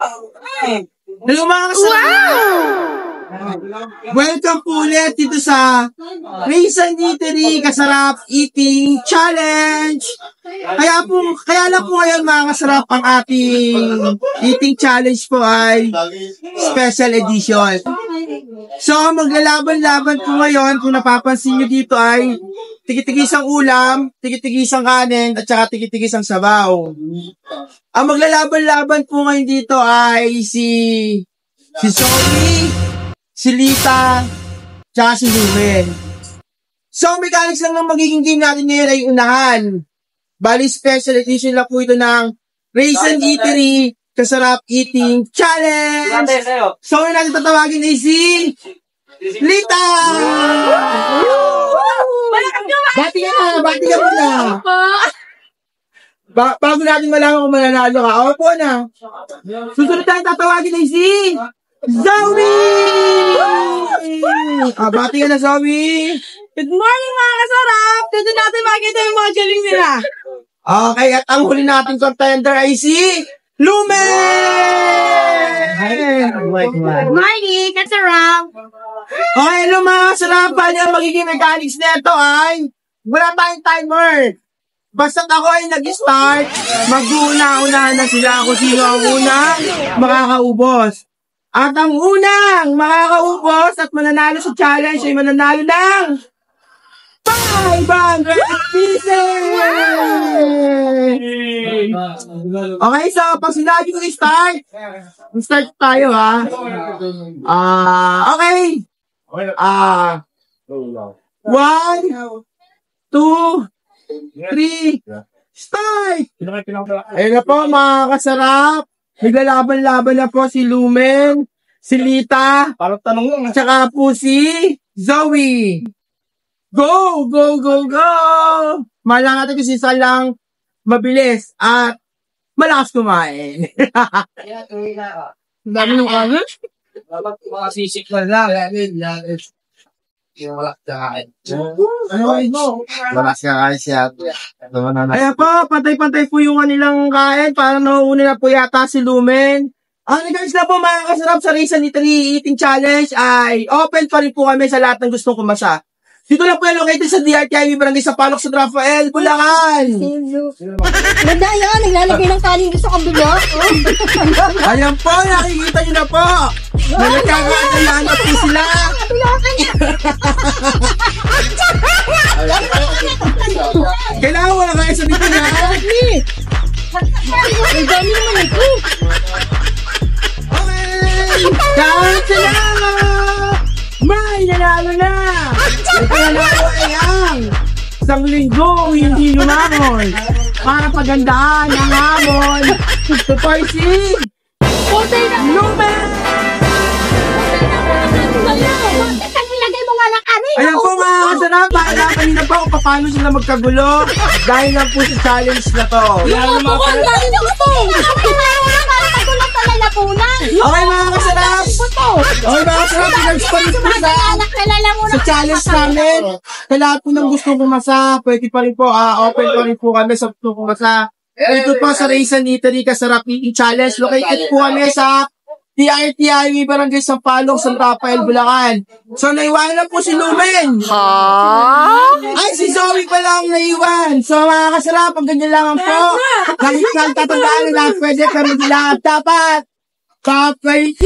Hello mga kasama! Welcome po ulit dito sa Raisin Eatery Kasarap Eating Challenge! Kaya lang po ngayon mga kasarap ang ating eating challenge po ay special edition. So maglalaban-laban po ngayon, kung napapansin nyo dito ay tigi-tigisang ulam, tigi-tigisang kanin, at saka tigi-tigisang sabaw. Ang maglalaban-laban po ngayon dito ay si Zoe, si Lita, tsaka si Lumen. So, mechanics lang ng magiging game natin ngayon ay unahan. Bali, special edition lang po ito ng Raisin Eatery Kasarap Eating Challenge! So, yung natin tatawagin ay si Lita! Bati ka muna! Bago natin malaman kung mananalo ka, opo na. Susunod tayong tatawagin ay si Zoe! Bati ka na, Zoe! Good morning mga kasarap! Dito natin makikita yung mga galing nila. Okay, at ang huli nating contender ay si Lumen! Good morning, kasarap! Okay, hello mga kasarap. Bali ang magiging mechanics nito ay wala tayong timer. Basta ako ay nag-start, mag-uuna-unahan na sila kung sino ang unang makakaubos. At ang unang makakaubos at mananalo sa challenge ay mananalo ng 500 pieces! Okay, so pag sinabi ko i-start, start tayo ha. Okay. 1, 2, 3, start! Ayun na po mga kasarap. Naglalaban-laban na po si Lumen, si Lita, tsaka po si Zoe. Go! Go! Go! Go! Mahala natin kung sisa lang mabilis at malakas kumain. Dami nung ano? Mga sisik na lang. Wala siya kain siya. Ayan po, pantay-pantay po yung kanilang kain. Parang nauuna na po yata si Lumen. Ang guys na po mga kasarap sa Raisin Eatery Eating Challenge ay open pa rin po kami sa lahat ng gustong kumasa. Dito lang po yung located sa DRTIV Barangay Sapalok, San Rafael, Bulacan. Ganda yan, naglalagay ng kanin gusto kang bilo. Ayan po, nakikita nyo na po. Nagkakaayaan na po sila. Kailangan wala kayo sa dito na. Ang dami naman ito. Okay! Dahil salamat! May nanalo na! Ito nanalo ay ang isang linggo hindi lumangon para pagandaan ang hamon ito pa si Lumen! Ayan po mga kasarap, bahala kanina po kung paano sila magkagulo dahil lang po sa challenge na to. Okay mga kasarap! Okay mga kasarap, pinag-sponsor po sa challenge namin. Sa lahat po ng gustong kumasa, pwede pa rin po, open pa rin po kami sa gustong kumasa. Ito po sa Raisin Eatery Kasarap Eating Challenge. Located po kami sa DRTIV Barangay Sampaloc, San Rafael, Bulacan. So, naiwanan na po si Lumen. Ay, si Zoe pa lang naiwan. So, mga kasarap, ang ganyan lang po. Kahit lang tatandaan na pwede, pero hindi lahat dapat. Kapay!